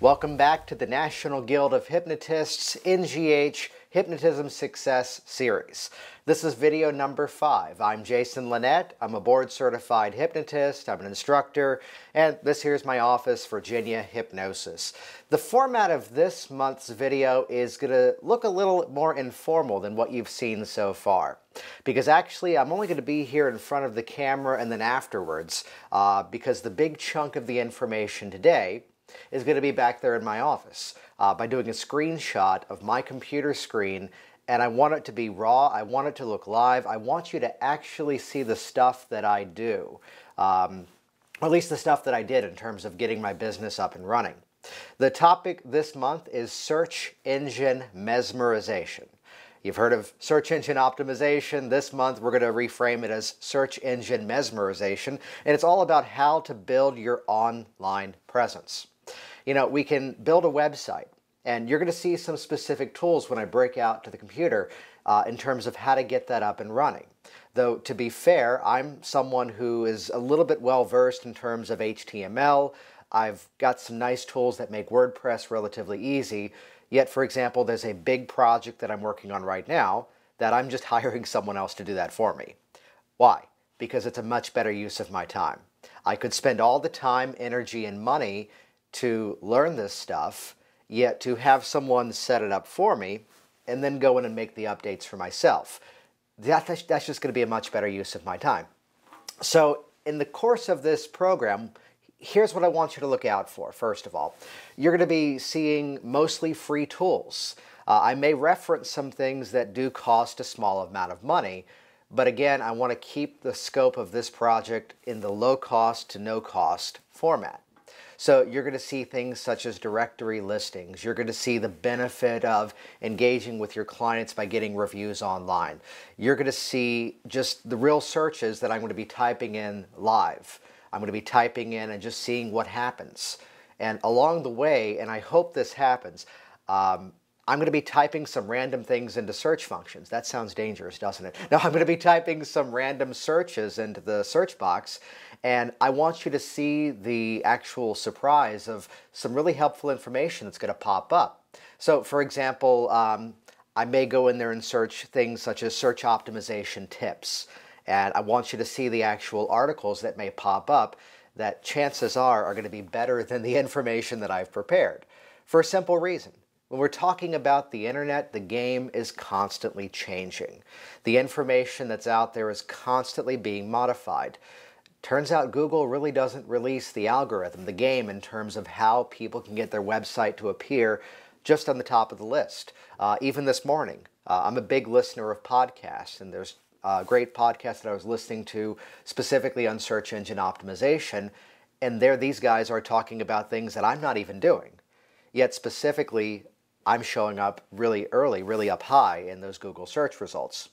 Welcome back to the National Guild of Hypnotists NGH Hypnotism Success Series. This is video number 5. I'm Jason Linett. I'm a board-certified hypnotist. I'm an instructor, and this here's my office, Virginia Hypnosis. The format of this month's video is going to look a little more informal than what you've seen so far. Because actually, I'm only going to be here in front of the camera and then afterwards, because the big chunk of the information today is going to be back there in my office by doing a screenshot of my computer screen, and I want it to be raw. I want it to look live. I want you to actually see the stuff that I do, or at least the stuff that I did in terms of getting my business up and running. The topic this month is search engine mesmerization. You've heard of search engine optimization. This month we're going to reframe it as search engine mesmerization, and it's all about how to build your online presence. You know, we can build a website, and you're going to see some specific tools when I break out to the computer in terms of how to get that up and running. Though, to be fair, I'm someone who is a little bit well-versed in terms of HTML. I've got some nice tools that make WordPress relatively easy. Yet, for example, there's a big project that I'm working on right now that I'm just hiring someone else to do that for me. Why? Because it's a much better use of my time. I could spend all the time, energy, and money to learn this stuff, yet to have someone set it up for me and then go in and make the updates for myself. That's just going to be a much better use of my time. So in the course of this program, here's what I want you to look out for. First of all, you're going to be seeing mostly free tools. I may reference some things that do cost a small amount of money, but again, I want to keep the scope of this project in the low cost to no cost format. So you're going to see things such as directory listings. You're going to see the benefit of engaging with your clients by getting reviews online. You're going to see just the real searches that I'm going to be typing in live. I'm going to be typing in and just seeing what happens. And along the way, and I hope this happens, I'm going to be typing some random things into search functions. That sounds dangerous, doesn't it? No, I'm going to be typing some random searches into the search box, and I want you to see the actual surprise of some really helpful information that's going to pop up. So, for example, I may go in there and search things such as search optimization tips, and I want you to see the actual articles that may pop up that chances are going to be better than the information that I've prepared, for a simple reason. When we're talking about the internet, the game is constantly changing. The information that's out there is constantly being modified. Turns out Google really doesn't release the algorithm, the game, in terms of how people can get their website to appear just on the top of the list. Even this morning, I'm a big listener of podcasts, and there's a great podcast that I was listening to specifically on search engine optimization, and there these guys are talking about things that I'm not even doing. Yet specifically, I'm showing up really early, really up high in those Google search results.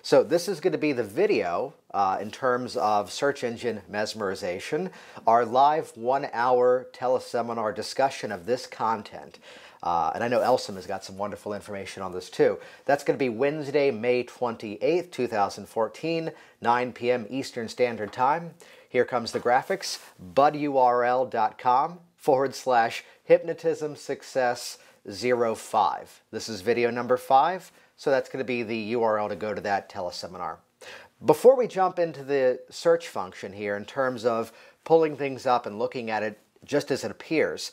So this is going to be the video in terms of search engine mesmerization, our live 1-hour teleseminar discussion of this content. And I know Elsom has got some wonderful information on this too. That's going to be Wednesday, May 28th, 2014, 9 p.m. Eastern Standard Time. Here comes the graphics, budurl.com/hypnotismsuccess05. This is video number 5. So that's going to be the URL to go to that teleseminar. Before we jump into the search function here in terms of pulling things up and looking at it just as it appears,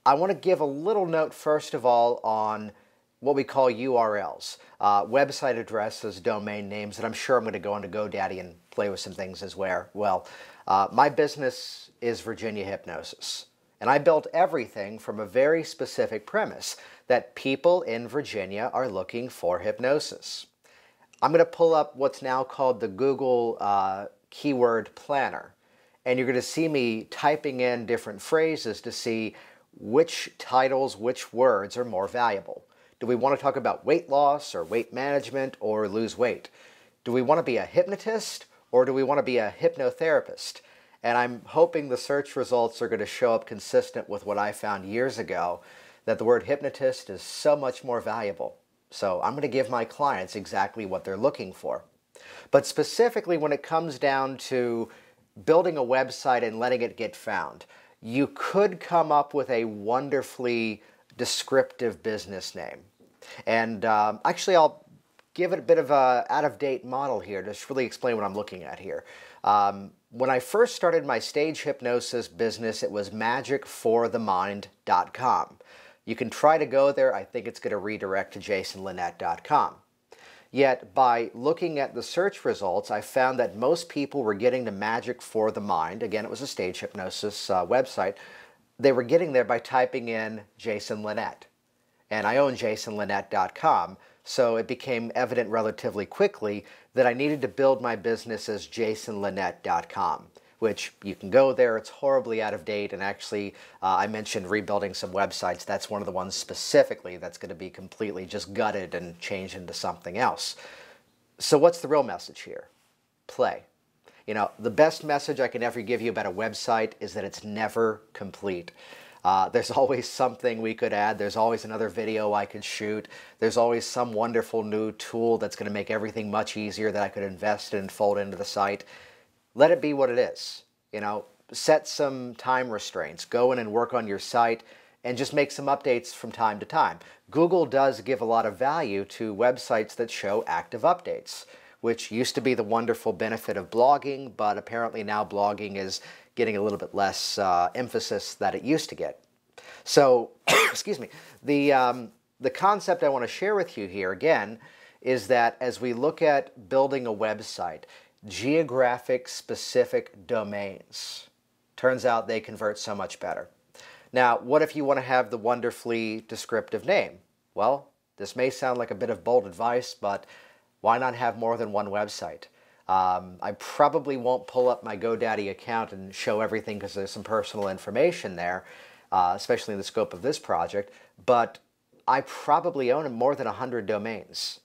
I want to give a little note first of all on what we call URLs, website addresses, domain names, and I'm sure I'm going to go into GoDaddy and play with some things as well. My business is Virginia Hypnosis. And I built everything from a very specific premise that people in Virginia are looking for hypnosis. I'm going to pull up what's now called the Google Keyword Planner. And you're going to see me typing in different phrases to see which titles, which words are more valuable. Do we want to talk about weight loss or weight management or lose weight? Do we want to be a hypnotist or do we want to be a hypnotherapist? And I'm hoping the search results are going to show up consistent with what I found years ago, that the word hypnotist is so much more valuable. So I'm going to give my clients exactly what they're looking for. But specifically when it comes down to building a website and letting it get found, you could come up with a wonderfully descriptive business name. And actually, I'll give it a bit of a out-of-date model here to really explain what I'm looking at here. When I first started my stage hypnosis business, it was magicforthemind.com. You can try to go there. I think it's going to redirect to jasonlinett.com. Yet, by looking at the search results, I found that most people were getting to Magic for the Mind. Again, it was a stage hypnosis website. They were getting there by typing in Jason Linett. And I own jasonlinett.com, so it became evident relatively quickly that I needed to build my business as jasonlinett.com, which you can go there. It's horribly out of date, and actually I mentioned rebuilding some websites. That's one of the ones specifically that's going to be completely just gutted and changed into something else. So what's the real message here? Play. You know, the best message I can ever give you about a website is that it's never complete. There's always something we could add. There's always another video I could shoot. There's always some wonderful new tool that's going to make everything much easier that I could invest in and fold into the site. Let it be what it is. You know, set some time restraints. Go in and work on your site and just make some updates from time to time. Google does give a lot of value to websites that show active updates, which used to be the wonderful benefit of blogging, but apparently now blogging is getting a little bit less emphasis that it used to get. So, excuse me, the concept I want to share with you here, again, is that as we look at building a website, geographic specific domains, turns out they convert so much better. Now, what if you want to have the wonderfully descriptive name? Well, this may sound like a bit of bold advice, but why not have more than one website? I probably won't pull up my GoDaddy account and show everything because there's some personal information there, especially in the scope of this project, but I probably own more than 100 domains.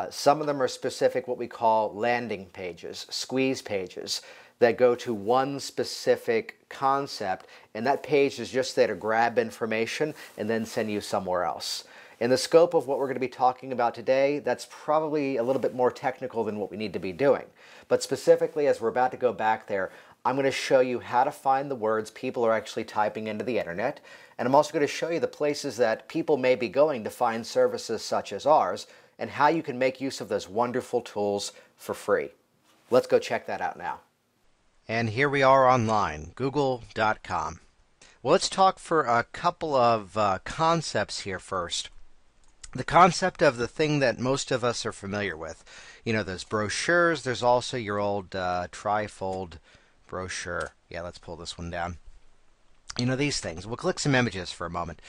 Some of them are specific, what we call landing pages, squeeze pages, that go to one specific concept, and that page is just there to grab information and then send you somewhere else. In the scope of what we're going to be talking about today, that's probably a little bit more technical than what we need to be doing. But specifically, as we're about to go back there, I'm going to show you how to find the words people are actually typing into the internet. And I'm also going to show you the places that people may be going to find services such as ours, and how you can make use of those wonderful tools for free. Let's go check that out now. And here we are online, google.com. Well, let's talk for a couple of concepts here first. The concept of the thing that most of us are familiar with. You know, those brochures. There's also your old trifold brochure. Yeah, let's pull this one down. You know, these things. We'll click some images for a moment.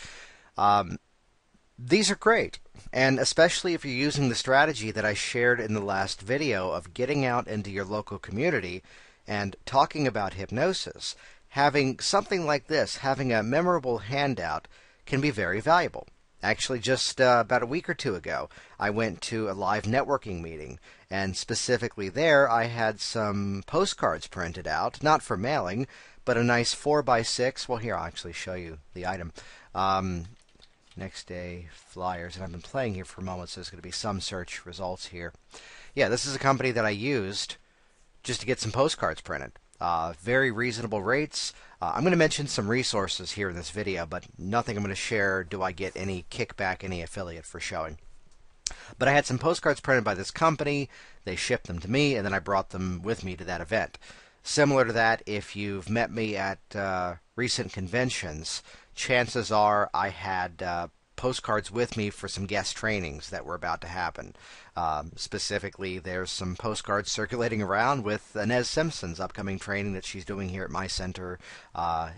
These are great, and especially if you're using the strategy that I shared in the last video of getting out into your local community and talking about hypnosis. Having something like this, having a memorable handout, can be very valuable. Actually, just about a week or two ago, I went to a live networking meeting, and specifically there, I had some postcards printed out, not for mailing, but a nice 4x6. Well, here, I'll actually show you the item. Next day flyers, and I've been playing here for a moment, so there's going to be some search results here. Yeah, this is a company that I used just to get some postcards printed. Very reasonable rates. I'm going to mention some resources here in this video, but nothing I'm going to share do I get any kickback, any affiliate for showing. But I had some postcards printed by this company. They shipped them to me, and then I brought them with me to that event. Similar to that, if you've met me at recent conventions, chances are I had postcards with me for some guest trainings that were about to happen. Specifically, there's some postcards circulating around with Inez Simpson's upcoming training that she's doing here at my center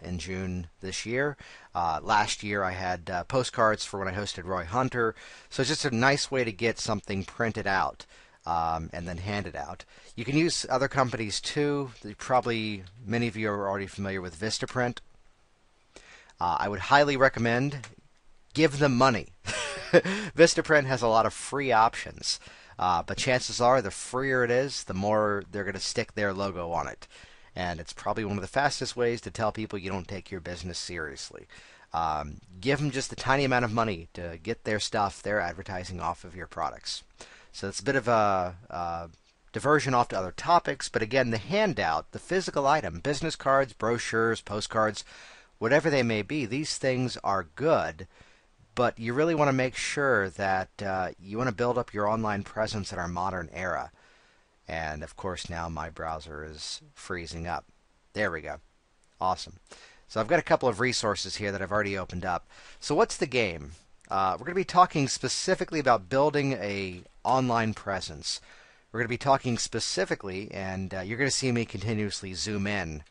in June this year. Last year I had postcards for when I hosted Roy Hunter. So it's just a nice way to get something printed out and then handed out. You can use other companies too. Probably many of you are already familiar with Vistaprint. I would highly recommend give them money. Vistaprint has a lot of free options, but chances are the freer it is, the more they're going to stick their logo on it. And it's probably one of the fastest ways to tell people you don't take your business seriously. Give them just a tiny amount of money to get their stuff, their advertising off of your products. So it's a bit of a diversion off to other topics, but again, the handout, the physical item, business cards, brochures, postcards, whatever they may be, these things are good, but you really want to make sure that you want to build up your online presence in our modern era. And of course now my browser is freezing up. There we go. Awesome. So I've got a couple of resources here that I've already opened up. So what's the game? We're going to be talking specifically about building a online presence. We're going to be talking specifically, and you're going to see me continuously zoom in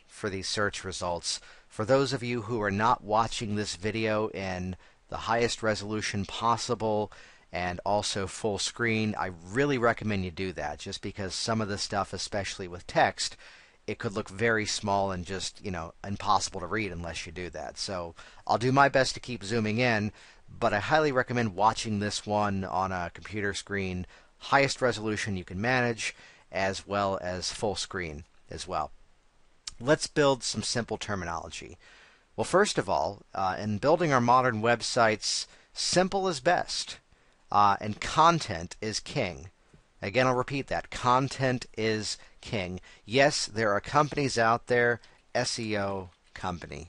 for these search results. For those of you who are not watching this video in the highest resolution possible and also full screen, I really recommend you do that, just because some of the stuff, especially with text, it could look very small and just, impossible to read unless you do that. So I'll do my best to keep zooming in, but I highly recommend watching this one on a computer screen, highest resolution you can manage, as well as full screen as well. Let's build some simple terminology. Well, first of all, in building our modern websites, simple is best, and content is king. Again, I'll repeat that. Content is king. Yes, there are companies out there, SEO companies,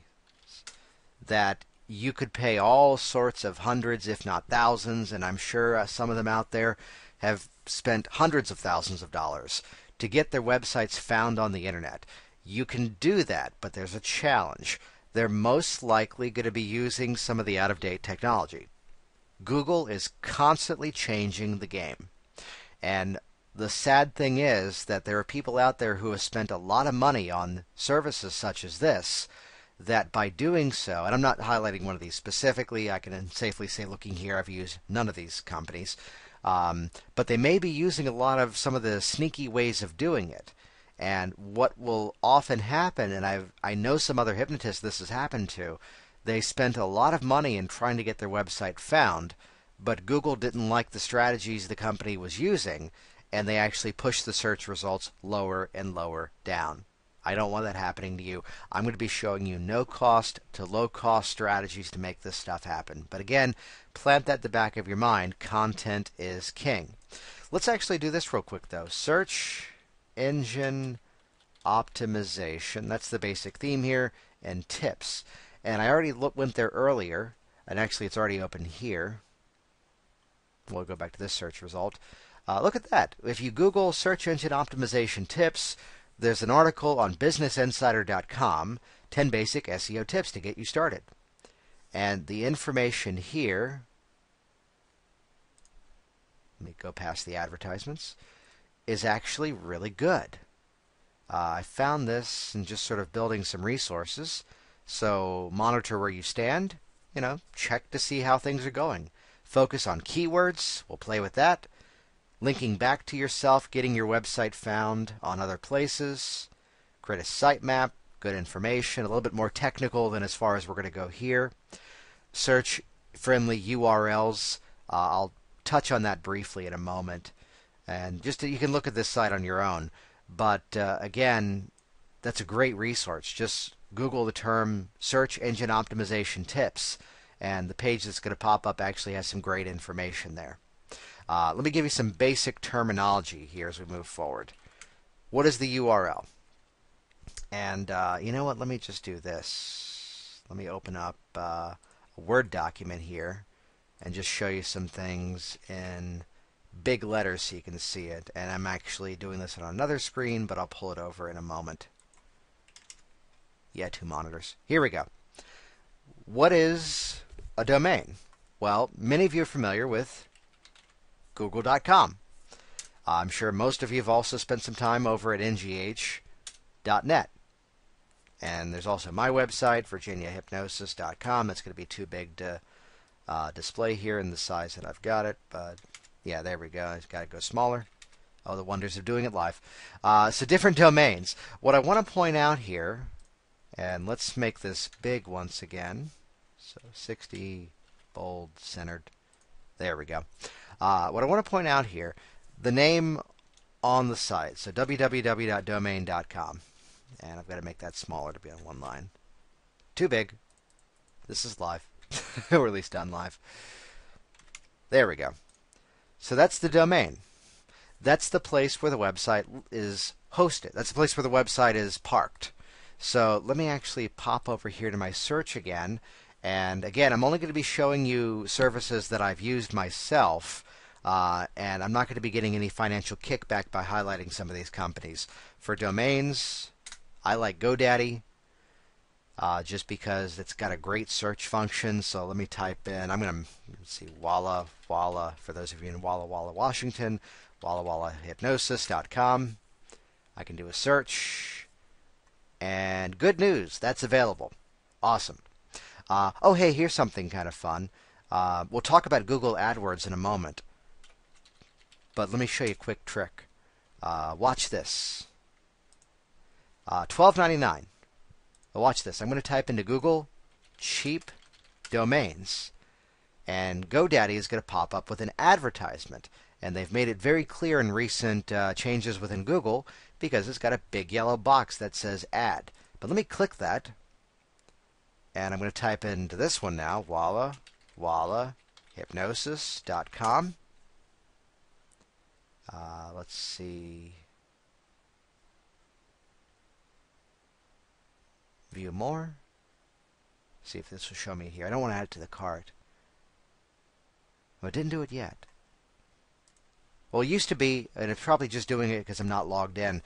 that you could pay all sorts of hundreds, if not thousands, and I'm sure some of them out there have spent hundreds of thousands of dollars to get their websites found on the internet. You can do that, but there's a challenge. They're most likely going to be using some of the out-of-date technology. Google is constantly changing the game. And the sad thing is that there are people out there who have spent a lot of money on services such as this, that by doing so, and I'm not highlighting one of these specifically, I can safely say, looking here, I've used none of these companies, but they may be using a lot of some of the sneaky ways of doing it. And what will often happen, and I know some other hypnotists this has happened to, they spent a lot of money in trying to get their website found, but Google didn't like the strategies the company was using, and they actually pushed the search results lower and lower down. I don't want that happening to you. I'm going to be showing you no-cost to low-cost strategies to make this stuff happen. But again, plant that at the back of your mind. Content is king. Let's actually do this real quick, though. Search engine optimization. That's the basic theme here. And tips. And I already went there earlier, and actually it's already open here. We'll go back to this search result. Look at that. If you Google search engine optimization tips, there's an article on businessinsider.com, 10 basic SEO tips to get you started. And the information here, let me go past the advertisements, is actually really good. I found this in just sort of building some resources. So monitor where you stand, check to see how things are going. Focus on keywords, we'll play with that. Linking back to yourself, getting your website found on other places. Create a sitemap, good information, a little bit more technical than as far as we're going to go here. Search friendly URLs. I'll touch on that briefly in a moment. And just you can look at this site on your own. But again, that's a great resource. Just Google the term search engine optimization tips, and the page that's going to pop up actually has some great information there. Let me give you some basic terminology here as we move forward. What is the URL? And you know what? Let me just do this. Let me open up a Word document here and just show you some things in big letters so you can see it. And I'm actually doing this on another screen, but I'll pull it over in a moment. Yeah, 2 monitors. Here we go. What is a domain? Well, many of you are familiar with Google.com. I'm sure most of you have also spent some time over at ngh.net. And there's also my website, virginiahypnosis.com. That's going to be too big to display here in the size that I've got it. But yeah, there we go. I've got to go smaller. Oh, the wonders of doing it live. So different domains. What I want to point out here, and let's make this big once again. So 60, bold, centered. There we go. What I want to point out here, the name on the site, so www.domain.com. And I've got to make that smaller to be on one line. Too big. This is live. Or at least done live. There we go. So that's the domain. That's the place where the website is hosted. That's the place where the website is parked. So let me actually pop over here to my search again. And again, I'm only going to be showing you services that I've used myself. And I'm not going to be getting any financial kickback by highlighting some of these companies. For domains, I like GoDaddy. Just because it's got a great search function. So let me type in, I'm going to see Walla, for those of you in Walla Walla, Washington, WallaWallaHypnosis.com. I can do a search, and good news, that's available. Awesome. Oh, hey, here's something kind of fun. We'll talk about Google AdWords in a moment, but let me show you a quick trick. Watch this. $12.99. Well, watch this. I'm going to type into Google cheap domains, and GoDaddy is going to pop up with an advertisement. And they've made it very clear in recent changes within Google because it's got a big yellow box that says ad. But let me click that, and I'm going to type into this one now, WallaWallaHypnosis.com. Let's see. View more. See if this will show me here. I don't want to add it to the cart. Oh, it didn't do it yet. Well, it used to be, and it's probably just doing it because I'm not logged in.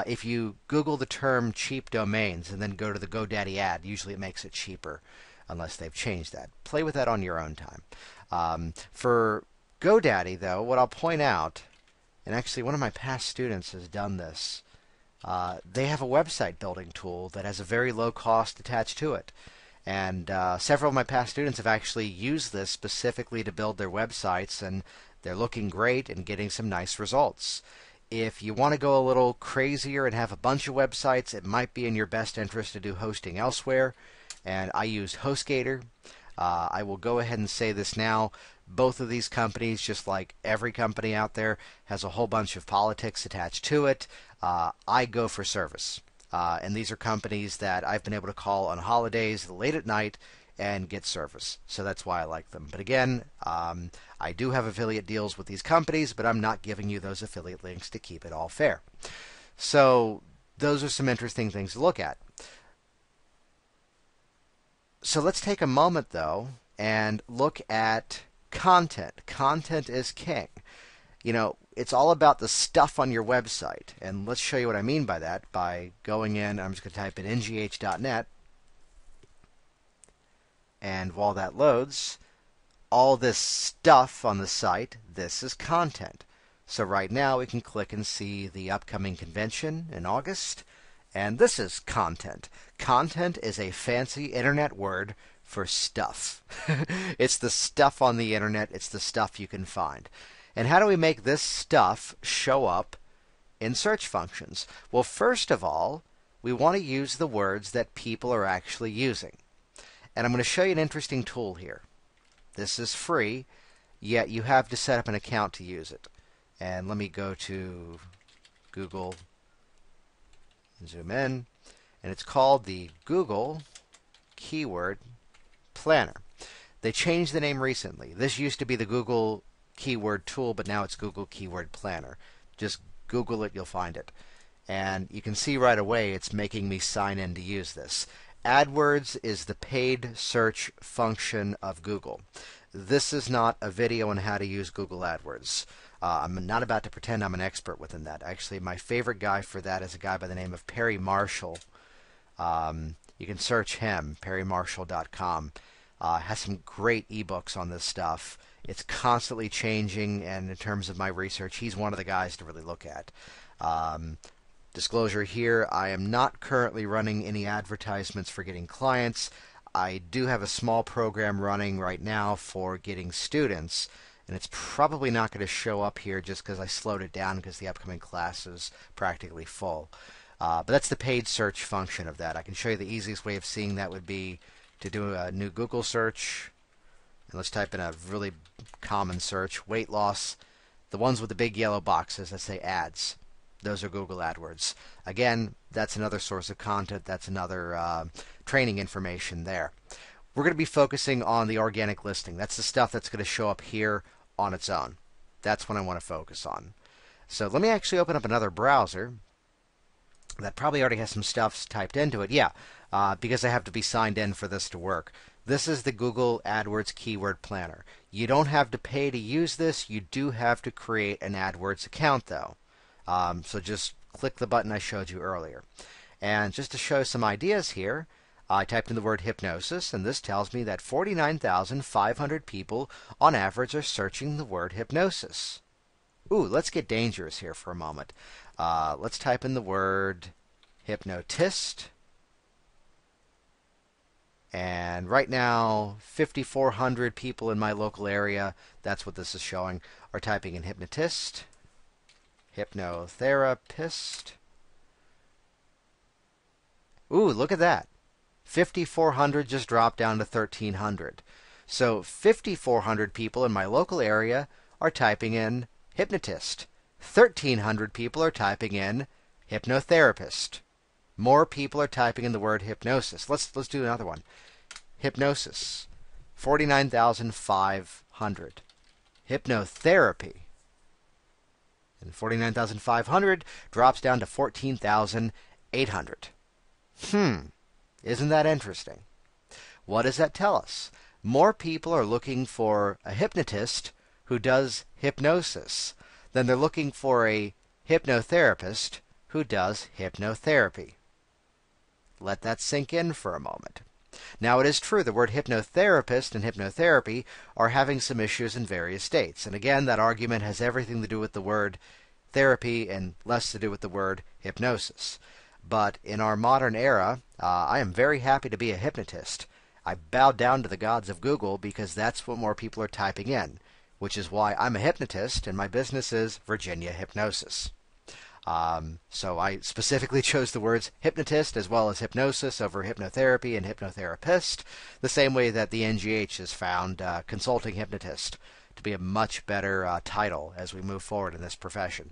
If you Google the term cheap domains and then go to the GoDaddy ad, usually it makes it cheaper, unless they've changed that. Play with that on your own time. For GoDaddy, though, what I'll point out, and actually one of my past students has done this, they have a website building tool that has a very low cost attached to it. And several of my past students have actually used this specifically to build their websites, and they're looking great and getting some nice results. If you want to go a little crazier and have a bunch of websites, it might be in your best interest to do hosting elsewhere. And I use HostGator. I will go ahead and say this now. Both of these companies, just like every company out there, has a whole bunch of politics attached to it. I go for service. And these are companies that I've been able to call on holidays late at night and get service. So that's why I like them. But again, I do have affiliate deals with these companies, but I'm not giving you those affiliate links to keep it all fair. So those are some interesting things to look at. So let's take a moment, though, and look at content. Content is king. You know, it's all about the stuff on your website. And let's show you what I mean by that by going in. I'm just going to type in ngh.net. And while that loads, all this stuff on the site, this is content. So right now we can click and see the upcoming convention in August. And this is content. Content is a fancy internet word for stuff. It's the stuff on the internet. It's the stuff you can find. And how do we make this stuff show up in search functions? Well, first of all, we want to use the words that people are actually using. And I'm going to show you an interesting tool here. This is free, yet you have to set up an account to use it. And let me go to Google, zoom in, and it's called the Google Keyword Planner. They changed the name recently. This used to be the Google Keyword Tool, but now it's Google Keyword Planner. Just Google it, you'll find it. And you can see right away it's making me sign in to use this. AdWords is the paid search function of Google. This is not a video on how to use Google AdWords. I'm not about to pretend I'm an expert within that. Actually, my favorite guy for that is a guy by the name of Perry Marshall. You can search him, perrymarshall.com. Has some great ebooks on this stuff. It's constantly changing, and in terms of my research, he's one of the guys to really look at. Disclosure here, I am not currently running any advertisements for getting clients. I do have a small program running right now for getting students, and it's probably not going to show up here just because I slowed it down because the upcoming class is practically full. But that's the paid search function of that. I can show you the easiest way of seeing that would be to do a new Google search. And let's type in a really common search, weight loss. The ones with the big yellow boxes that say ads. Those are Google AdWords. Again, that's another source of content. That's another training information there. We're going to be focusing on the organic listing. That's the stuff that's going to show up here on its own. That's what I want to focus on. So let me actually open up another browser. That probably already has some stuff typed into it. Yeah, because I have to be signed in for this to work. This is the Google AdWords Keyword Planner. You don't have to pay to use this. You do have to create an AdWords account, though. So just click the button I showed you earlier. And just to show some ideas here, I typed in the word hypnosis, and this tells me that 49,500 people on average are searching the word hypnosis. Ooh, let's get dangerous here for a moment. Let's type in the word hypnotist. And right now, 5,400 people in my local area, that's what this is showing, are typing in hypnotist, hypnotherapist. Ooh, look at that. 5,400 just dropped down to 1,300. So 5,400 people in my local area are typing in hypnotist. 1,300 people are typing in hypnotherapist. More people are typing in the word hypnosis. Let's do another one. Hypnosis. 49,500. Hypnotherapy. And 49,500 drops down to 14,800. Isn't that interesting? What does that tell us? More people are looking for a hypnotist who does hypnosis than they're looking for a hypnotherapist who does hypnotherapy. Let that sink in for a moment. Now, it is true the word hypnotherapist and hypnotherapy are having some issues in various states. And again, that argument has everything to do with the word therapy and less to do with the word hypnosis. But in our modern era, I am very happy to be a hypnotist. I bow down to the gods of Google because that's what more people are typing in, which is why I'm a hypnotist and my business is Virginia Hypnosis. So I specifically chose the words hypnotist as well as hypnosis over hypnotherapy and hypnotherapist, the same way that the NGH has found consulting hypnotist to be a much better title as we move forward in this profession.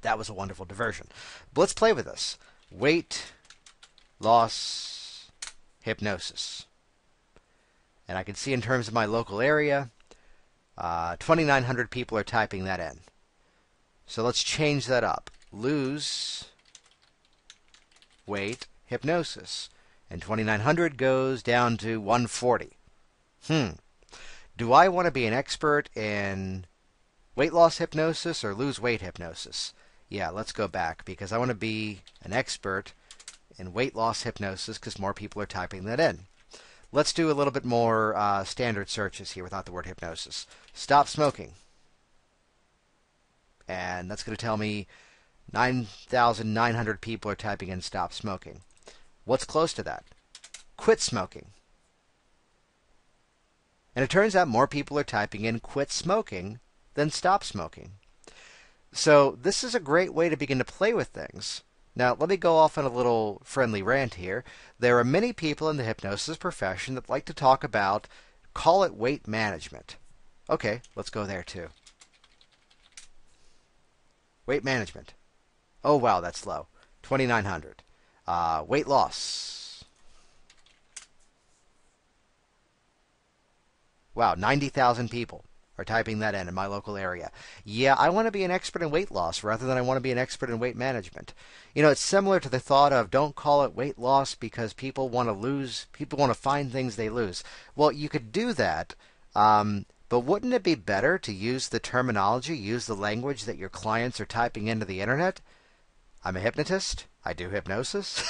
That was a wonderful diversion. But let's play with this. Weight loss hypnosis. And I can see in terms of my local area, 2,900 people are typing that in. So let's change that up. Lose weight hypnosis. And 2,900 goes down to 140. Do I want to be an expert in weight loss hypnosis or lose weight hypnosis? Yeah, let's go back because I want to be an expert in weight loss hypnosis because more people are typing that in. Let's do a little bit more standard searches here without the word hypnosis. Stop smoking. And that's going to tell me 9,900 people are typing in stop smoking. What's close to that? Quit smoking. And it turns out more people are typing in quit smoking than stop smoking. So this is a great way to begin to play with things. Now, let me go off on a little friendly rant here. There are many people in the hypnosis profession that like to talk about, call it weight management. Okay, let's go there too. Weight management. Oh, wow, that's low. 2,900. Weight loss. Wow, 90,000 people are typing that in my local area. Yeah, I want to be an expert in weight loss rather than I want to be an expert in weight management. You know, it's similar to the thought of don't call it weight loss because people want to find things they lose. Well, you could do that, but wouldn't it be better to use the terminology, use the language that your clients are typing into the internet? I'm a hypnotist. I do hypnosis.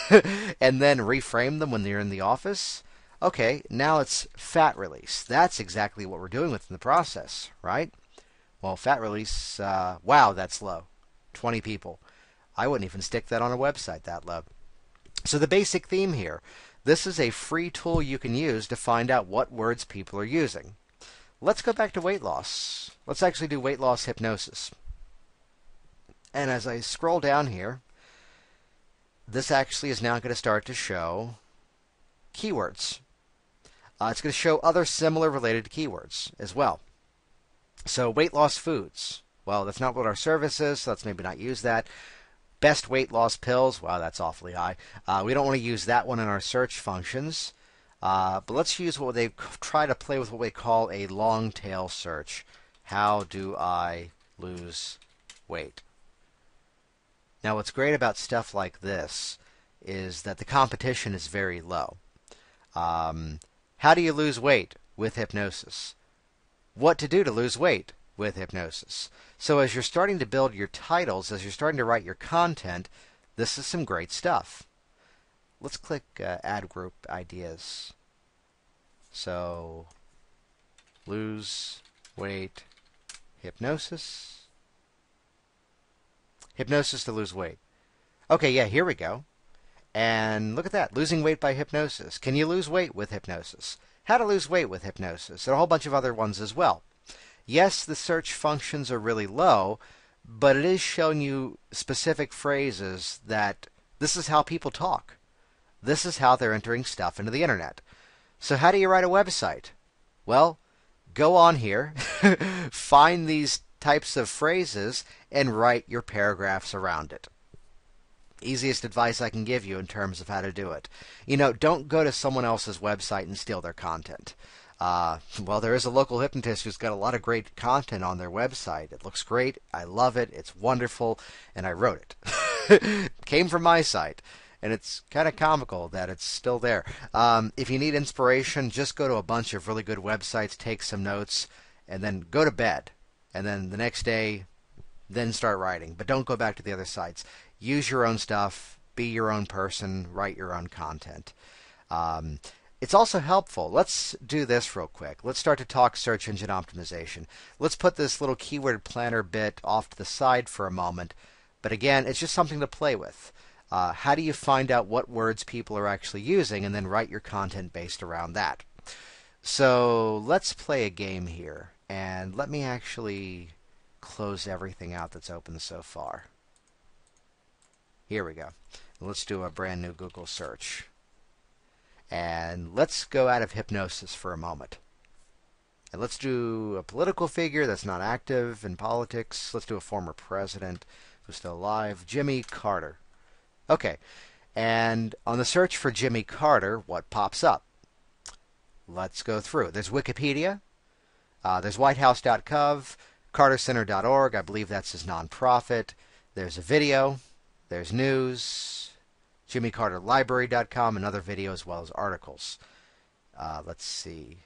And then reframe them when they're in the office. Okay, now it's fat release. That's exactly what we're doing within the process, right? Well, fat release, wow, that's low. 20 people. I wouldn't even stick that on a website that low. So the basic theme here, this is a free tool you can use to find out what words people are using. Let's go back to weight loss. Let's actually do weight loss hypnosis. And as I scroll down here, this actually is now going to start to show keywords. It's going to show other similar related keywords as well. So weight loss foods. Well, that's not what our service is, so let's maybe not use that. Best weight loss pills. Wow, that's awfully high. We don't want to use that one in our search functions. But let's use what they try to play with what we call a long tail search. How do I lose weight? Now, what's great about stuff like this is that the competition is very low. How do you lose weight with hypnosis? What to do to lose weight with hypnosis? So as you're starting to build your titles, as you're starting to write your content, this is some great stuff. Let's click Add Group Ideas. So, lose weight, hypnosis. Hypnosis to lose weight. Okay, yeah, here we go. And look at that, losing weight by hypnosis. Can you lose weight with hypnosis? How to lose weight with hypnosis, and a whole bunch of other ones as well. Yes, the search functions are really low, but it is showing you specific phrases that this is how people talk. This is how they're entering stuff into the internet. So how do you write a website? Well, go on here, find these types of phrases, and write your paragraphs around it. Easiest advice I can give you in terms of how to do it. You know, don't go to someone else's website and steal their content. Well, there is a local hypnotist who's got a lot of great content on their website. It looks great. I love it. It's wonderful. And I wrote it. It came from my site. And it's kind of comical that it's still there. If you need inspiration, just go to a bunch of really good websites, take some notes, and then go to bed. And then the next day, then start writing. But don't go back to the other sites. Use your own stuff. Be your own person. Write your own content. It's also helpful. Let's do this real quick. Let's start to talk search engine optimization. Let's put this little keyword planner bit off to the side for a moment. But again, it's just something to play with. How do you find out what words people are actually using and then write your content based around that? So let's play a game here. And let me actually close everything out that's open so far. Here we go. Let's do a brand new Google search. And let's go out of hypnosis for a moment. And let's do a political figure that's not active in politics. Let's do a former president who's still alive, Jimmy Carter. Okay, and on the search for Jimmy Carter, what pops up? Let's go through. There's Wikipedia, there's whitehouse.gov, cartercenter.org, I believe that's his nonprofit. There's a video, there's news, jimmycarterlibrary.com, another video as well as articles. Let's see.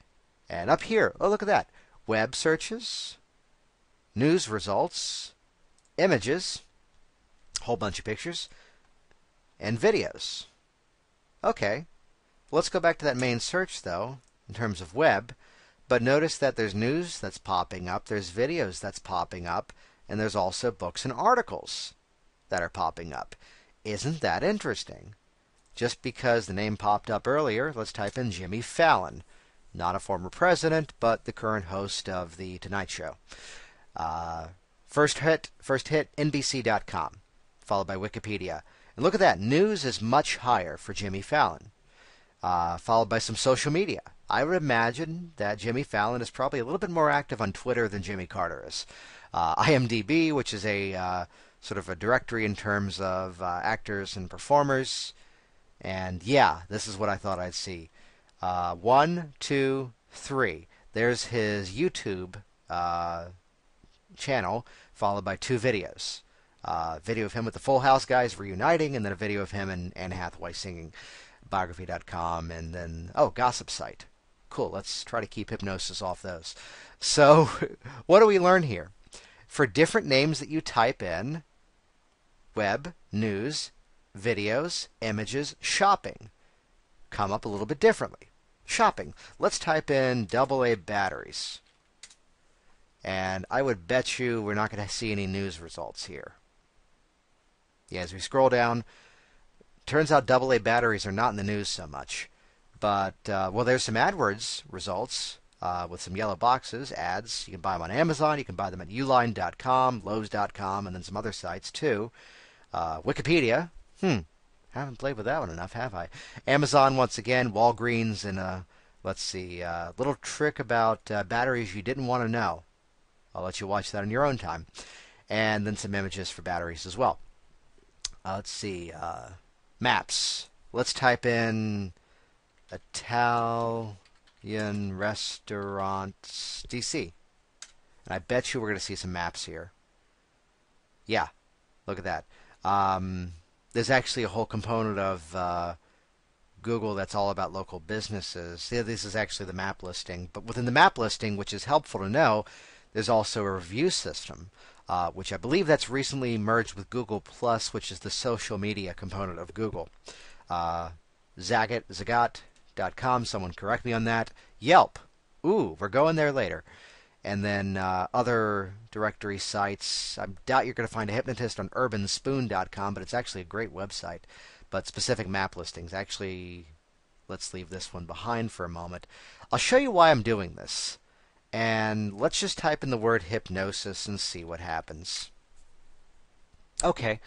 And up here, oh, look at that. Web searches, news results, images, whole bunch of pictures, and videos. Okay, let's go back to that main search though, in terms of web, but notice that there's news that's popping up, there's videos that's popping up, and there's also books and articles that are popping up. Isn't that interesting? Just because the name popped up earlier, let's type in Jimmy Fallon. Not a former president, but the current host of The Tonight Show. First hit, NBC.com, followed by Wikipedia. And look at that, news is much higher for Jimmy Fallon, followed by some social media. I would imagine that Jimmy Fallon is probably a little bit more active on Twitter than Jimmy Carter is. IMDb, which is a sort of a directory in terms of actors and performers. And yeah, this is what I thought I'd see. 1, 2, 3. There's his YouTube channel, followed by 2 videos. Video of him with the Full House guys reuniting, and then a video of him and Anne Hathaway singing. Biography.com, and then, oh, Gossip Site. Cool, let's try to keep hypnosis off those. So, what do we learn here? For different names that you type in, web, news, videos, images, shopping, come up a little bit differently. Shopping. Let's type in AA batteries. And I would bet you we're not going to see any news results here. Yeah, as we scroll down, turns out AA batteries are not in the news so much. But, well, there's some AdWords results with some yellow boxes, ads. You can buy them on Amazon. You can buy them at uline.com, Lowe's.com, and then some other sites, too. Wikipedia. Haven't played with that one enough, have I? Amazon, once again, Walgreens, and, let's see, little trick about batteries you didn't want to know. I'll let you watch that on your own time. And then some images for batteries as well. Let's see, maps. Let's type in Italian restaurants, DC. And I bet you we're going to see some maps here. Yeah, look at that. There's actually a whole component of Google that's all about local businesses. Yeah, this is actually the map listing. But within the map listing, which is helpful to know, there's also a review system, which I believe that's recently merged with Google Plus, which is the social media component of Google. Zagat.com, someone correct me on that. Yelp. Ooh, we're going there later. And then other directory sites. I doubt you're going to find a hypnotist on urbanspoon.com, but it's actually a great website. But specific map listings. Actually, let's leave this one behind for a moment. I'll show you why I'm doing this. And let's just type in the word hypnosis and see what happens. Okay,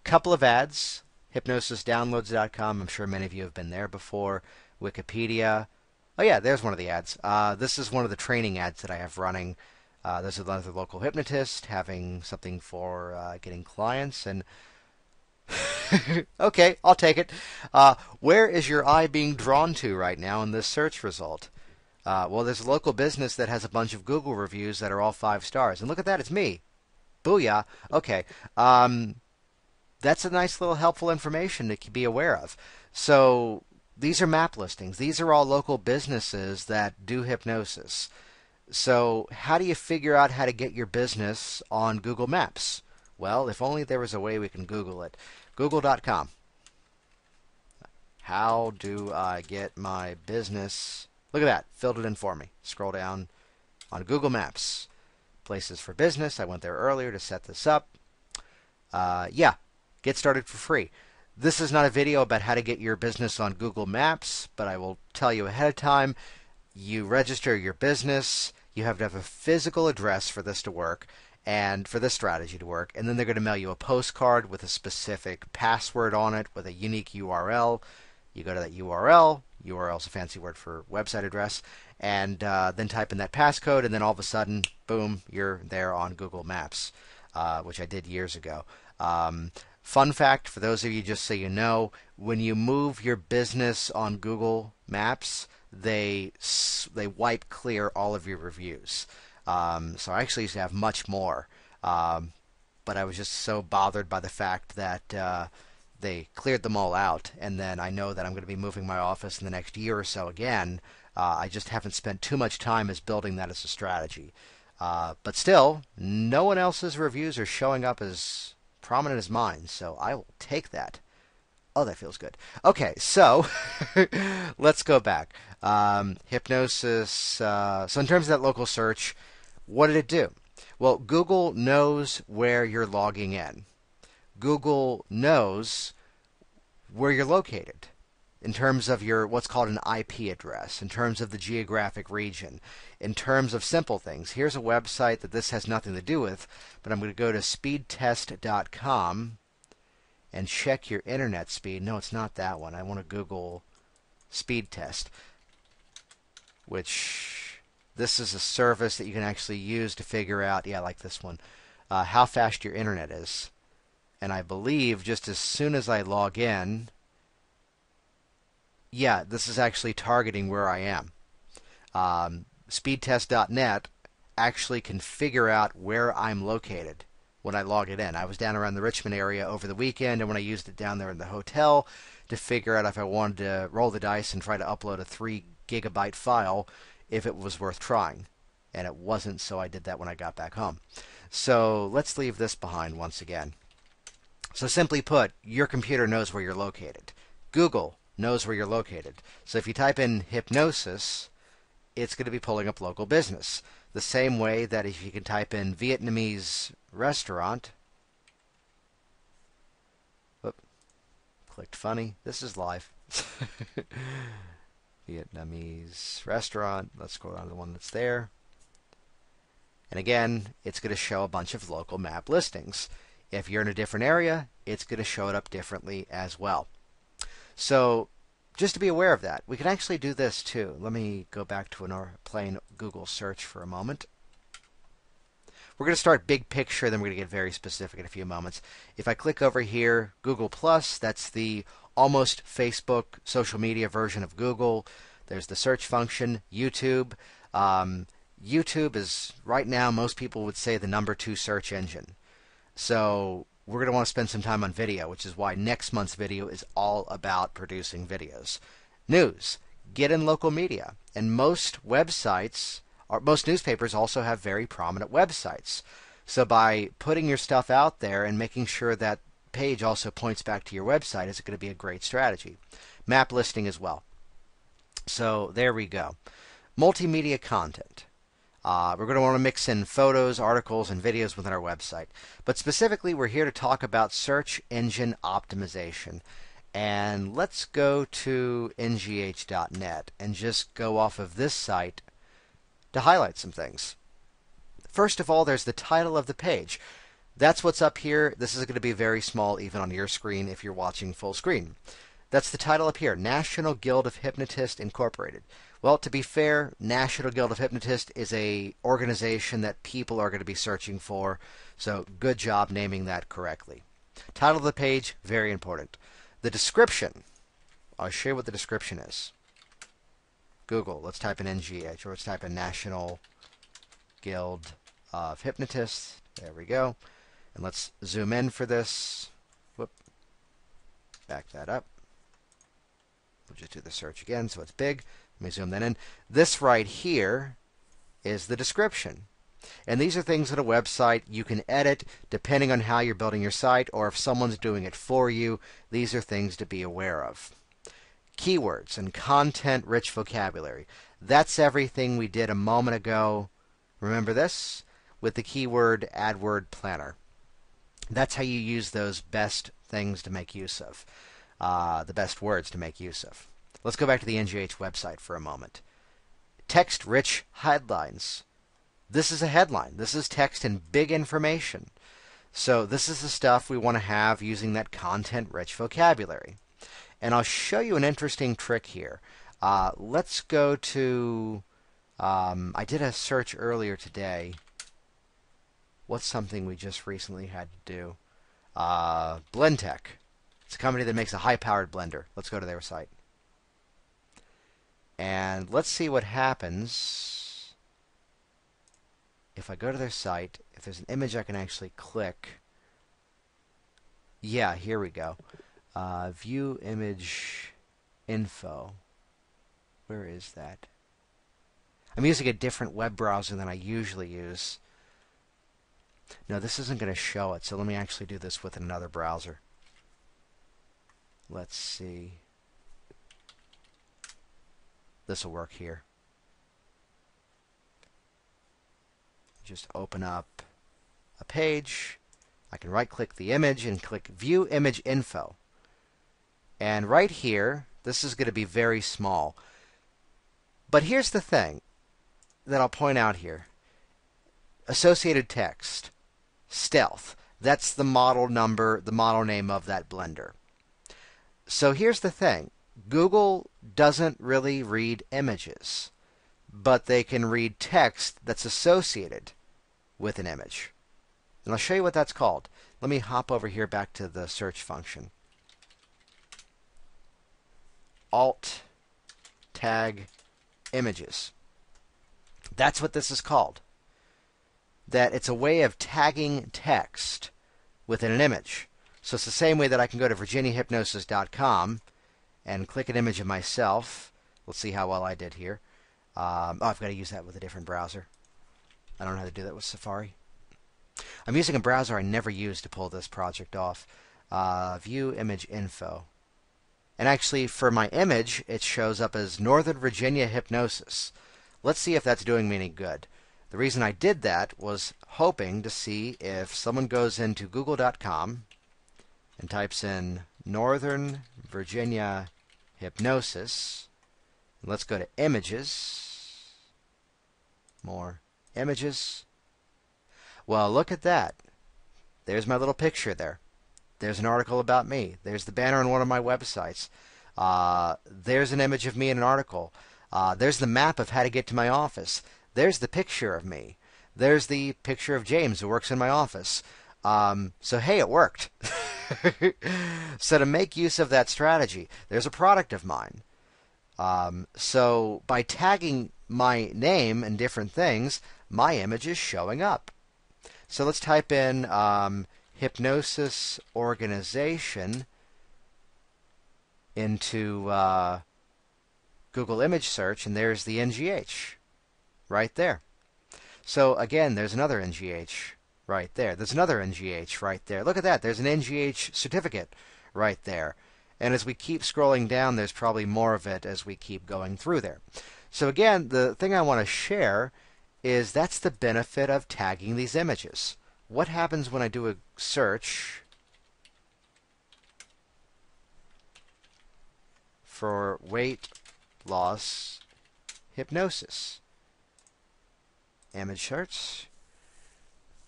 couple of ads. Hypnosisdownloads.com. I'm sure many of you have been there before. Wikipedia. Oh yeah, there's one of the ads. This is one of the training ads that I have running. There's another local hypnotist having something for getting clients. And okay, I'll take it. Where is your eye being drawn to right now in this search result? Well, there's a local business that has a bunch of Google reviews that are all 5 stars. And look at that, it's me. Booyah. Okay. That's a nice little helpful information to be aware of. So these are map listings. These are all local businesses that do hypnosis. So how do you figure out how to get your business on Google Maps? Well, if only there was a way we can Google it. Google.com. How do I get my business? Look at that. Filled it in for me. Scroll down on Google Maps. Places for business. I went there earlier to set this up. Yeah. Get started for free. This is not a video about how to get your business on Google Maps, but I will tell you ahead of time. You register your business. You have to have a physical address for this to work and for this strategy to work. And then they're going to mail you a postcard with a specific password on it with a unique URL. You go to that URL. URL is a fancy word for website address. And then type in that passcode, and then all of a sudden, boom, you're there on Google Maps, which I did years ago. Fun fact, for those of you just so you know, when you move your business on Google Maps, they wipe clear all of your reviews. So I actually used to have much more, but I was just so bothered by the fact that they cleared them all out, and then I know that I'm going to be moving my office in the next year or so again. I just haven't spent too much time as building that as a strategy. But still, no one else's reviews are showing up as prominent as mine, so I will take that. Oh, that feels good. Okay, so let's go back. Hypnosis. So in terms of that local search, what did it do? Well, Google knows where you're logging in. Google knows where you're located in terms of your what's called an IP address, in terms of the geographic region, in terms of simple things. Here's a website that this has nothing to do with, but I'm going to go to speedtest.com and check your internet speed. No, it's not that one. I want to Google speed test, which this is a service that you can actually use to figure out, yeah, like this one, how fast your internet is. And I believe just as soon as I log in, yeah, this is actually targeting where I am. Speedtest.net actually can figure out where I'm located when I log it in. I was down around the Richmond area over the weekend, and when I used it down there in the hotel to figure out if I wanted to roll the dice and try to upload a 3 gigabyte file, if it was worth trying. And it wasn't, so I did that when I got back home. So let's leave this behind once again. So simply put, your computer knows where you're located. Google knows where you're located. So if you type in hypnosis, it's going to be pulling up local business. The same way that if you can type in Vietnamese restaurant, whoop, clicked funny. This is live. Vietnamese restaurant. Let's go down to the one that's there. And again, it's going to show a bunch of local map listings. If you're in a different area, it's going to show it up differently as well. So just to be aware of that, we can actually do this too. Let me go back to a plain Google search for a moment. We're going to start big picture, then we're going to get very specific in a few moments. If I click over here, Google+, that's the almost Facebook social media version of Google. There's the search function, YouTube. YouTube is, right now, most people would say the #2 search engine. So we're going to want to spend some time on video, which is why next month's video is all about producing videos. News. Get in local media. And most websites, or most newspapers also have very prominent websites. So by putting your stuff out there and making sure that page also points back to your website is going to be a great strategy. Map listing as well. So there we go. Multimedia content. We're going to want to mix in photos, articles, and videos within our website. But specifically, we're here to talk about search engine optimization. And let's go to ngh.net and just go off of this site to highlight some things. First of all, there's the title of the page. That's what's up here. This is going to be very small even on your screen if you're watching full screen. That's the title up here, National Guild of Hypnotists Incorporated. Well, to be fair, National Guild of Hypnotists is a organization that people are going to be searching for, so good job naming that correctly. Title of the page, very important. The description, I'll show you what the description is. Google, let's type in NGH, or let's type in National Guild of Hypnotists. There we go. And let's zoom in for this. Whoop. Back that up. We'll just do the search again so it's big. Let me zoom that in. This right here is the description. And these are things on a website you can edit depending on how you're building your site, or if someone's doing it for you. These are things to be aware of. Keywords and content-rich vocabulary. That's everything we did a moment ago. Remember this? With the keyword AdWord Planner. That's how you use those best things to make use of. The best words to make use of. Let's go back to the NGH website for a moment. Text-rich headlines. This is a headline. This is text and big information. So this is the stuff we want to have using that content-rich vocabulary. And I'll show you an interesting trick here. Let's go to... I did a search earlier today. What's something we just recently had to do? Blendtec. It's a company that makes a high-powered blender. Let's go to their site. And let's see what happens if I go to their site. If there's an image I can actually click. Yeah, here we go. View image info. Where is that? I'm using a different web browser than I usually use. No, this isn't going to show it, so let me actually do this with another browser. Let's see. This will work here. Just open up a page. I can right-click the image and click View Image Info. And right here, this is going to be very small. But here's the thing that I'll point out here. Associated text. Stealth. That's the model number, the model name of that blender. So here's the thing. Google doesn't really read images, but they can read text that's associated with an image. And I'll show you what that's called. Let me hop over here back to the search function. Alt tag images. That's what this is called. That it's a way of tagging text within an image. So it's the same way that I can go to virginiahypnosis.com and click an image of myself. Let's see how well I did here. I've got to use that with a different browser. I don't know how to do that with Safari. I'm using a browser I never used to pull this project off. View image info. And actually, for my image, it shows up as Northern Virginia Hypnosis. Let's see if that's doing me any good. The reason I did that was hoping to see if someone goes into google.com and types in Northern Virginia Hypnosis. Let's go to images. More images. Well, look at that. There's my little picture there. There's an article about me. There's the banner on one of my websites. There's an image of me in an article. There's the map of how to get to my office. There's the picture of me. There's the picture of James who works in my office. So hey, it worked. So to make use of that strategy, there's a product of mine. So by tagging my name and different things, my image is showing up. So let's type in hypnosis organization into Google image search, and there's the NGH right there. So again, there's another NGH right there. There's another NGH right there. Look at that. There's an NGH certificate right there. And as we keep scrolling down, there's probably more of it as we keep going through there. So again, the thing I want to share is that's the benefit of tagging these images. What happens when I do a search for weight loss hypnosis? Image search.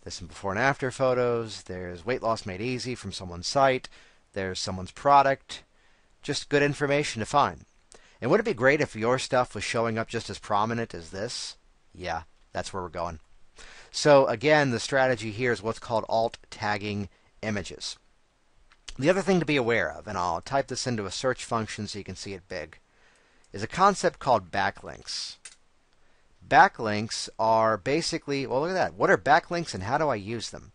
There's some before and after photos. There's weight loss made easy from someone's site. There's someone's product. Just good information to find. And wouldn't it be great if your stuff was showing up just as prominent as this? Yeah, that's where we're going. So again, the strategy here is what's called alt tagging images. The other thing to be aware of, and I'll type this into a search function so you can see it big, is a concept called backlinks. Backlinks are basically, well, look at that. What are backlinks and how do I use them?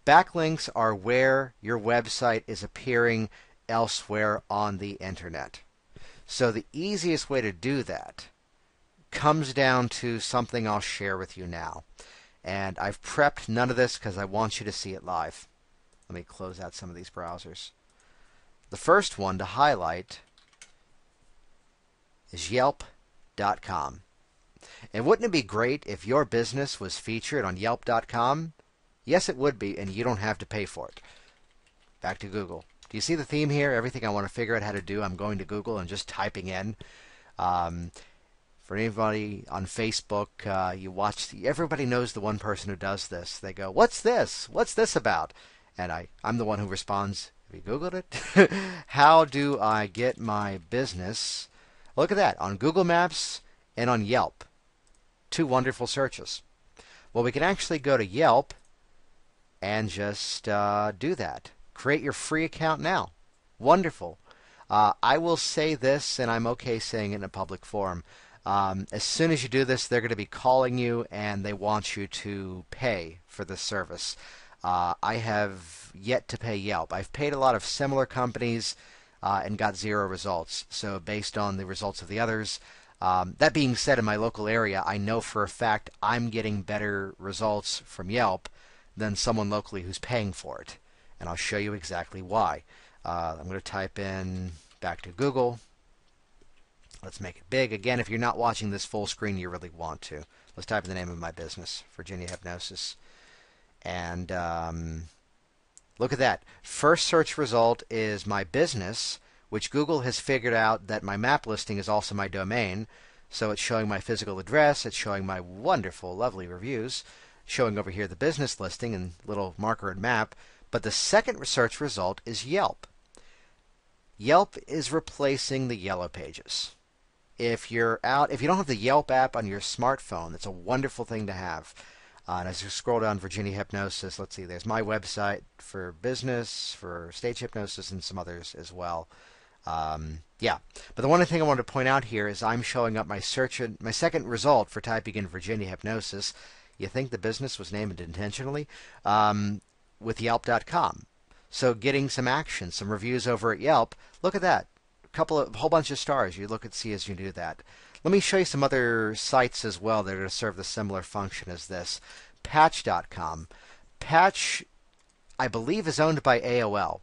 Backlinks are where your website is appearing elsewhere on the internet. So the easiest way to do that comes down to something I'll share with you now. And I've prepped none of this because I want you to see it live. Let me close out some of these browsers. The first one to highlight is Yelp.com. And wouldn't it be great if your business was featured on Yelp.com? Yes, it would be, and you don't have to pay for it. Back to Google. Do you see the theme here? Everything I want to figure out how to do, I'm going to Google and just typing in. For anybody on Facebook, you watch, everybody knows the one person who does this. They go, "What's this? What's this about?" And I'm the one who responds, "Have you Googled it?" How do I get my business? Look at that, on Google Maps and on Yelp. Two wonderful searches. Well, we can actually go to Yelp and just do that. Create your free account now. Wonderful. I will say this, and I'm okay saying it in a public forum. As soon as you do this, they're going to be calling you, and they want you to pay for this service. I have yet to pay Yelp. I've paid a lot of similar companies and got 0 results. So based on the results of the others, that being said, in my local area, I know for a fact I'm getting better results from Yelp than someone locally who's paying for it. And I'll show you exactly why. I'm going to type in back to Google. Let's make it big. Again, if you're not watching this full screen, you really want to. Let's type in the name of my business, Virginia Hypnosis. And look at that. First search result is my business, which Google has figured out that my map listing is also my domain. So it's showing my physical address. It's showing my wonderful, lovely reviews. Showing over here the business listing and little marker and map. But the second search result is Yelp. Yelp is replacing the Yellow Pages. If you don't have the Yelp app on your smartphone, it's a wonderful thing to have. And as you scroll down Virginia Hypnosis, let's see, there's my website for business, for stage hypnosis, and some others as well. Yeah, but the one thing I wanted to point out here is I'm showing up my second result for typing in Virginia Hypnosis. You think the business was named intentionally? With Yelp.com. So getting some action, some reviews over at Yelp. Look at that. A whole bunch of stars. You look and see as you do that. Let me show you some other sites as well that are going to serve the similar function as this. Patch.com. Patch, I believe, is owned by AOL.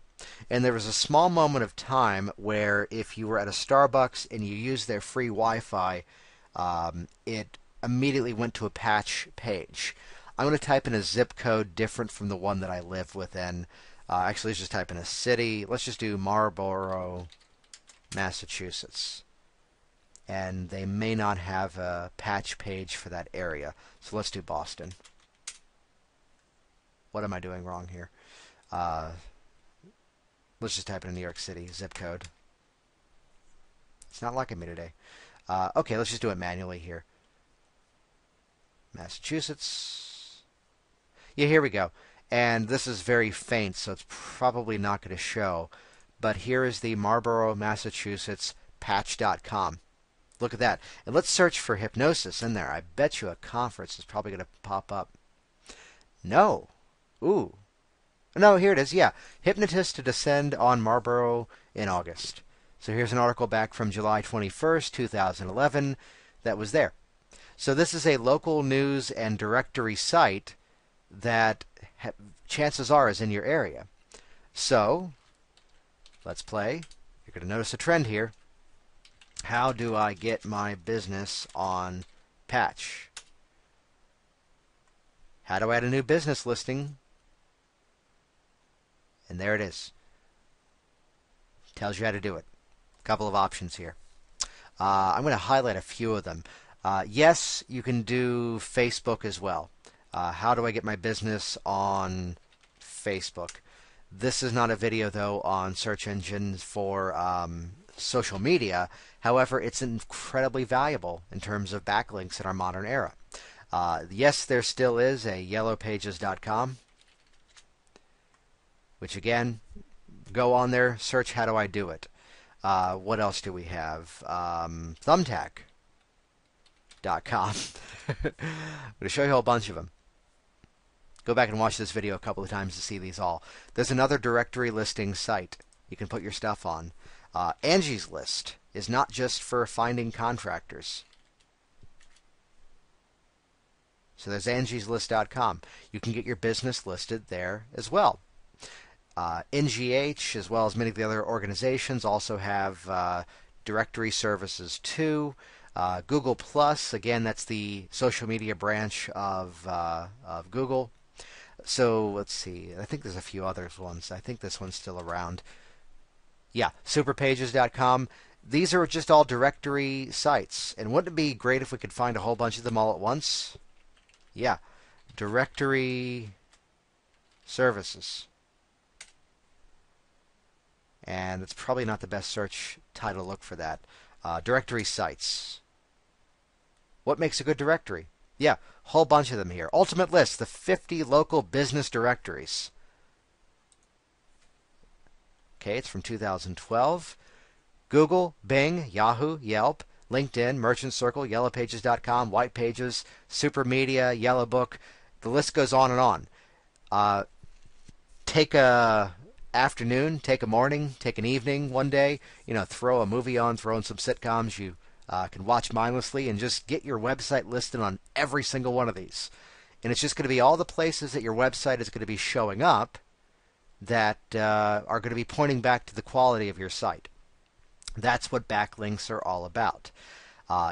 And there was a small moment of time where if you were at a Starbucks and you used their free Wi-Fi, it immediately went to a Patch page. I'm going to type in a zip code different from the one that I live within. Actually, let's just type in a city. Let's just do Marlborough, Massachusetts. And they may not have a Patch page for that area. So let's do Boston. What am I doing wrong here? Let's just type in New York City, zip code. It's not liking me today. Okay, let's just do it manually here. Massachusetts. Yeah, here we go. And this is very faint, so it's probably not going to show. But here is the Marlborough, Massachusetts patch.com. Look at that. And let's search for hypnosis in there. I bet you a conference is probably going to pop up. No. Ooh. No, here it is. Yeah, Hypnotists to descend on Marlborough in August. So here's an article back from July 21st, 2011 that was there. So this is a local news and directory site that chances are is in your area. So let's play. You're going to notice a trend here. How do I get my business on Patch? How do I add a new business listing? And there it is. Tells you how to do it. A couple of options here. I'm going to highlight a few of them. Yes, you can do Facebook as well. How do I get my business on Facebook? This is not a video, though, on search engines for social media. However, it's incredibly valuable in terms of backlinks in our modern era. Yes, there still is a yellowpages.com, which again, go on there, search how do I do it. What else do we have? Thumbtack.com. I'm going to show you a whole bunch of them. Go back and watch this video a couple of times to see these all. There's another directory listing site you can put your stuff on. Angie's List is not just for finding contractors. So there's angieslist.com. You can get your business listed there as well. NGH, as well as many of the other organizations, also have directory services too. Google Plus, again, that's the social media branch of Google. So let's see. I think there's a few other ones. I think this one's still around. Yeah, superpages.com. These are just all directory sites. And wouldn't it be great if we could find a whole bunch of them all at once? Yeah, directory services. And it's probably not the best search title to look for that. Directory sites. What makes a good directory? Yeah, whole bunch of them here. Ultimate list, the 50 local business directories. Okay, it's from 2012. Google, Bing, Yahoo, Yelp, LinkedIn, Merchant Circle, yellowpages.com, White Pages, Supermedia, Yellow Book. The list goes on and on. Take a afternoon, take a morning, take an evening one day, throw a movie on, throw in some sitcoms you can watch mindlessly, and just get your website listed on every single one of these. And it's just going to be all the places that your website is going to be showing up that are going to be pointing back to the quality of your site. That's what backlinks are all about.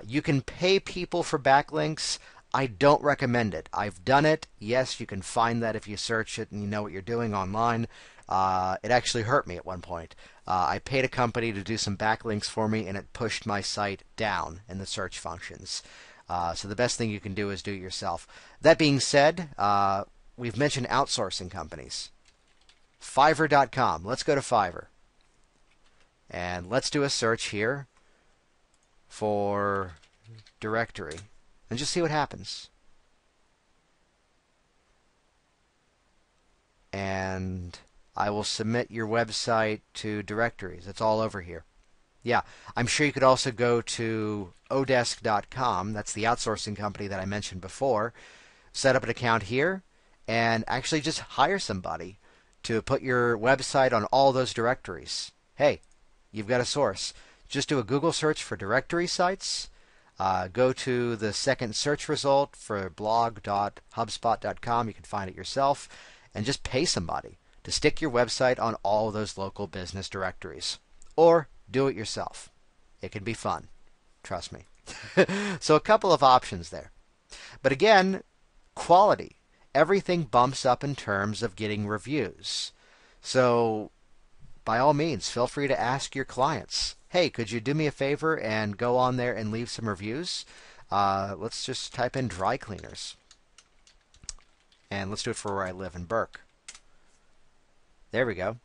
You can pay people for backlinks. I don't recommend it. I've done it. Yes, you can find that if you search it and you know what you're doing online. It actually hurt me at one point. I paid a company to do some backlinks for me, and it pushed my site down in the search functions. So the best thing you can do is do it yourself. That being said, we've mentioned outsourcing companies. Fiverr.com. Let's go to Fiverr. And let's do a search here for directory and just see what happens. And I will submit your website to directories. It's all over here. Yeah, I'm sure you could also go to odesk.com. That's the outsourcing company that I mentioned before. Set up an account here and actually just hire somebody to put your website on all those directories. Hey, you've got a source. Just do a Google search for directory sites. Go to the second search result for blog.hubspot.com. You can find it yourself. And just pay somebody to stick your website on all those local business directories. Or do it yourself. It can be fun. Trust me. So a couple of options there. But again, quality. Everything bumps up in terms of getting reviews. So by all means, feel free to ask your clients, hey, could you do me a favor and go on there and leave some reviews? Let's just type in dry cleaners. And let's do it for where I live in Burke. There we go.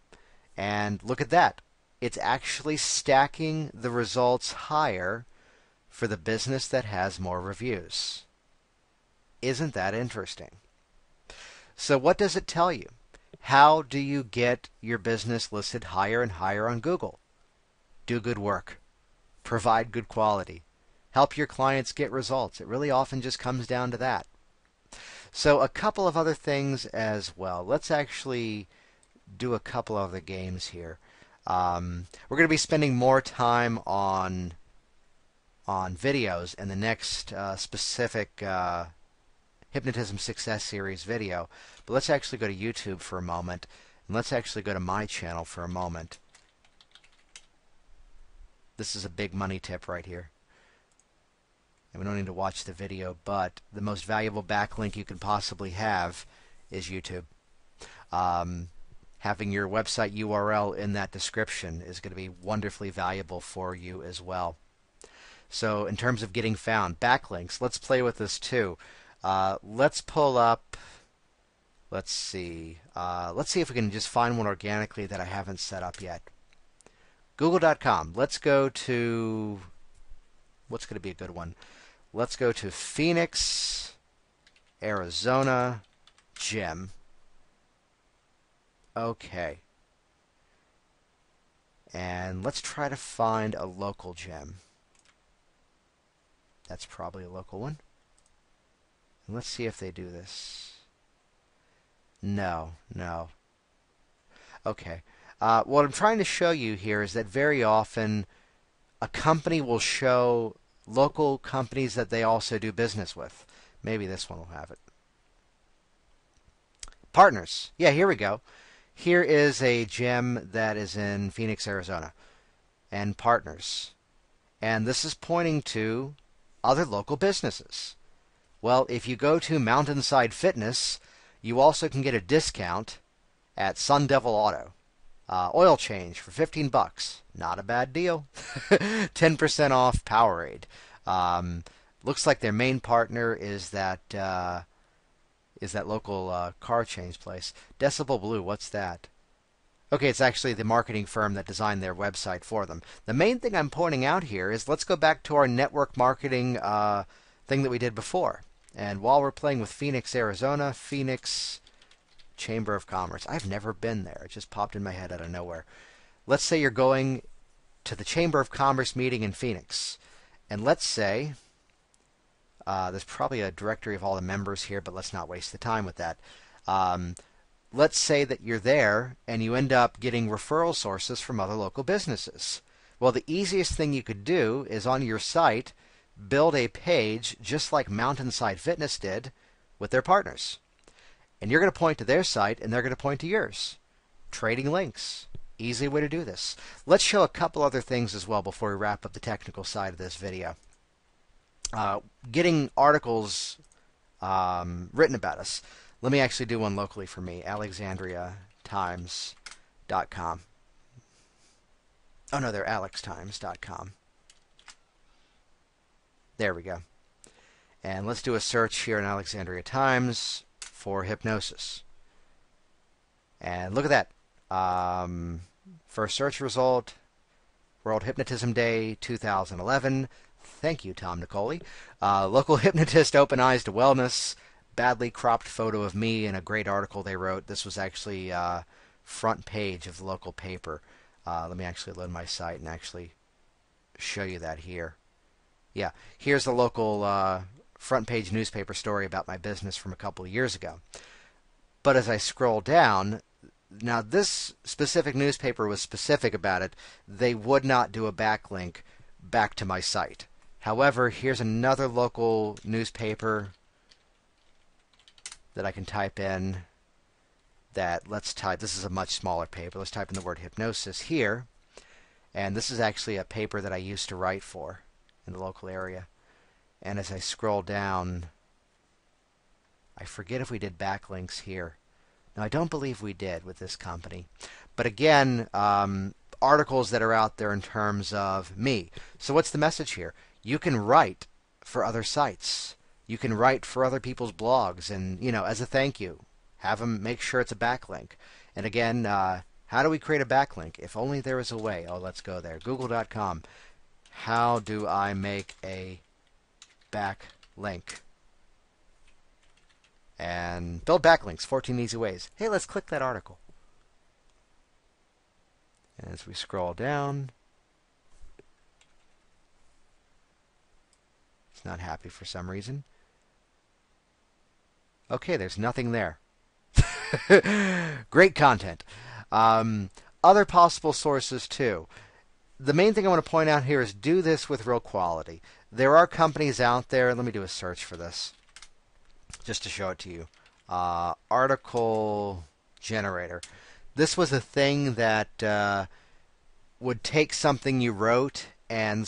And look at that. It's actually stacking the results higher for the business that has more reviews. Isn't that interesting? So what does it tell you? How do you get your business listed higher and higher on Google? Do good work. Provide good quality. Help your clients get results. It really often just comes down to that. So a couple of other things as well. Let's actually do a couple other games here. We're going to be spending more time on videos in the next specific Hypnotism Success Series video. But let's actually go to YouTube for a moment, and let's actually go to my channel for a moment. This is a big money tip right here. And we don't need to watch the video, but the most valuable backlink you can possibly have is YouTube. Having your website URL in that description is going to be wonderfully valuable for you as well. So in terms of getting found, backlinks, let's play with this too. Let's pull up, let's see if we can just find one organically that I haven't set up yet. Google.com. Let's go to, what's going to be a good one? Let's go to Phoenix, Arizona, gym. Okay. And let's try to find a local gym. That's probably a local one. And let's see if they do this. No. Okay. What I'm trying to show you here is that very often a company will show local companies that they also do business with. Maybe this one will have it. Partners. Yeah, here we go. Here is a gym that is in Phoenix, Arizona. And partners. And this is pointing to other local businesses. Well, if you go to Mountainside Fitness, you also can get a discount at Sun Devil Auto. Oil change for $15. Not a bad deal. 10% off Powerade. Looks like their main partner is that local car change place. Decibel Blue, what's that? Okay, it's actually the marketing firm that designed their website for them. The main thing I'm pointing out here is let's go back to our network marketing thing that we did before. And while we're playing with Phoenix, Arizona, Phoenix Chamber of Commerce. I've never been there. It just popped in my head out of nowhere. Let's say you're going to the Chamber of Commerce meeting in Phoenix. And let's say, there's probably a directory of all the members here, but let's not waste the time with that. Let's say that you're there and you end up getting referral sources from other local businesses. Well, the easiest thing you could do is on your site, build a page just like Mountainside Fitness did with their partners. And you're going to point to their site, and they're going to point to yours. Trading links. Easy way to do this. Let's show a couple other things as well before we wrap up the technical side of this video. Getting articles written about us. Let me actually do one locally for me. AlexandriaTimes.com. Oh, no, they're AlexTimes.com. There we go. And let's do a search here in Alexandria Times for hypnosis. And look at that. First search result, World Hypnotism Day 2011. Thank you, Tom Nicoli. Local hypnotist open eyes to wellness. Badly cropped photo of me in a great article they wrote. This was actually front page of the local paper. Let me actually load my site and actually show you that here. Yeah, here's the local front page newspaper story about my business from a couple of years ago. But as I scroll down, now this specific newspaper was specific about it. They would not do a backlink back to my site. However, here's another local newspaper that I can type in that, let's type, this is a much smaller paper. Let's type in the word hypnosis here. And this is actually a paper that I used to write for in the local area. And as I scroll down, I forget if we did backlinks here. Now, I don't believe we did with this company. But again, articles that are out there in terms of me. So what's the message here? You can write for other sites. You can write for other people's blogs and, you know, as a thank you, have them make sure it's a backlink. And again, how do we create a backlink? If only there was a way. Oh, let's go there. Google.com. How do I make a backlink? And build backlinks, 14 easy ways. Hey, let's click that article. And as we scroll down, it's not happy for some reason. Okay, there's nothing there. Great content. Other possible sources too. The main thing I want to point out here is do this with real quality. There are companies out there, let me do a search for this just to show it to you. Article generator. This was a thing that would take something you wrote and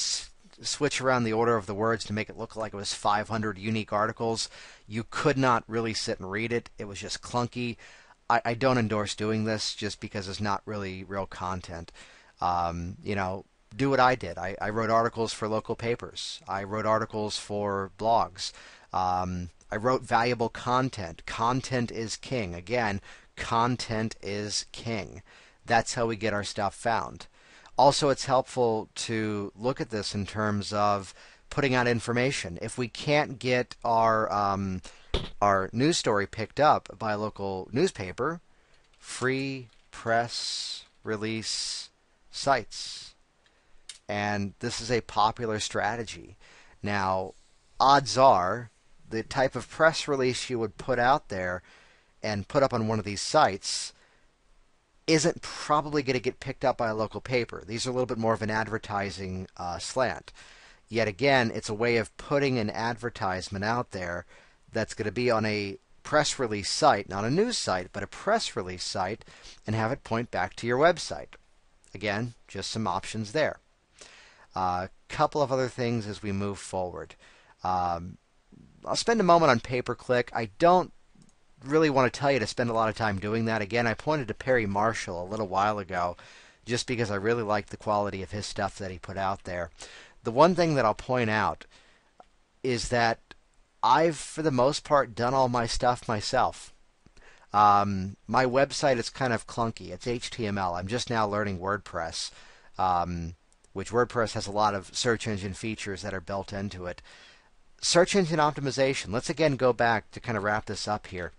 switch around the order of the words to make it look like it was 500 unique articles. You could not really sit and read it. It was just clunky. I don't endorse doing this just because it's not really real content. Do what I did. I wrote articles for local papers. I wrote articles for blogs. I wrote valuable content. Content is king. Again, content is king. That's how we get our stuff found. Also, it's helpful to look at this in terms of putting out information. If we can't get our news story picked up by a local newspaper, free press release sites. And this is a popular strategy. Now, odds are the type of press release you would put out there and put up on one of these sites isn't probably going to get picked up by a local paper. These are a little bit more of an advertising slant. Yet again, it's a way of putting an advertisement out there that's going to be on a press release site, not a news site, but a press release site, and have it point back to your website. Again, just some options there. A couple of other things as we move forward. I'll spend a moment on pay-per-click. I don't really want to tell you to spend a lot of time doing that. Again, I pointed to Perry Marshall a little while ago just because I really liked the quality of his stuff that he put out there. The one thing that I'll point out is that I've, for the most part, done all my stuff myself. My website is kind of clunky. It's HTML. I'm just now learning WordPress, which WordPress has a lot of search engine features that are built into it. Search engine optimization. Let's again go back to kind of wrap this up here.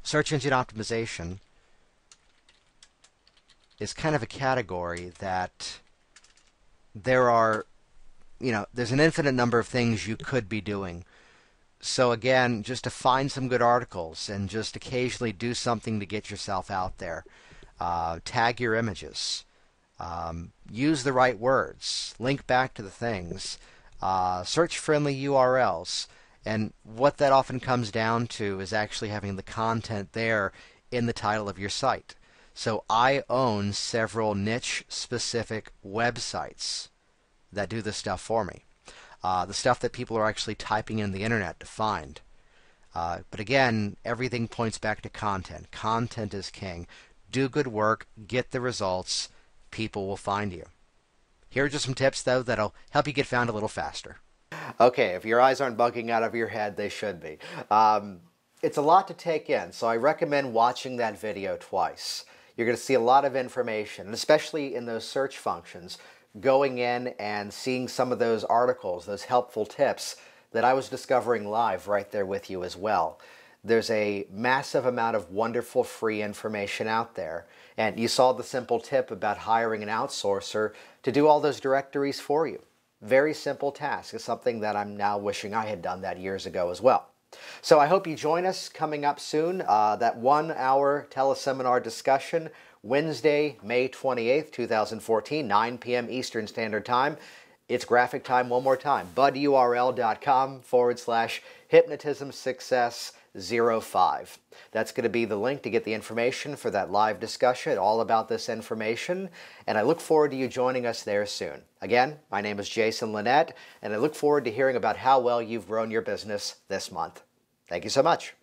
Search engine optimization is kind of a category that there's an infinite number of things you could be doing. So again, just to find some good articles and just occasionally do something to get yourself out there. Tag your images. Use the right words. Link back to the things. Search friendly URLs. And what that often comes down to is actually having the content there in the title of your site. So I own several niche-specific websites that do this stuff for me. The stuff that people are actually typing in the internet to find. But again, everything points back to content. Content is king. Do good work, get the results, people will find you. Here are just some tips, though, that'll help you get found a little faster. Okay, if your eyes aren't bugging out of your head, they should be. It's a lot to take in, so I recommend watching that video twice. You're going to see a lot of information, especially in those search functions, going in and seeing some of those articles, those helpful tips that I was discovering live right there with you as well. There's a massive amount of wonderful free information out there. And you saw the simple tip about hiring an outsourcer to do all those directories for you. Very simple task. It's something that I'm now wishing I had done that years ago as well. So I hope you join us coming up soon. That 1-hour teleseminar discussion, Wednesday, May 28th, 2014, 9 p.m. Eastern Standard Time. It's graphic time one more time. budurl.com/hypnotismsuccess05. That's going to be the link to get the information for that live discussion, all about this information. And I look forward to you joining us there soon. Again, my name is Jason Linett, and I look forward to hearing about how well you've grown your business this month. Thank you so much.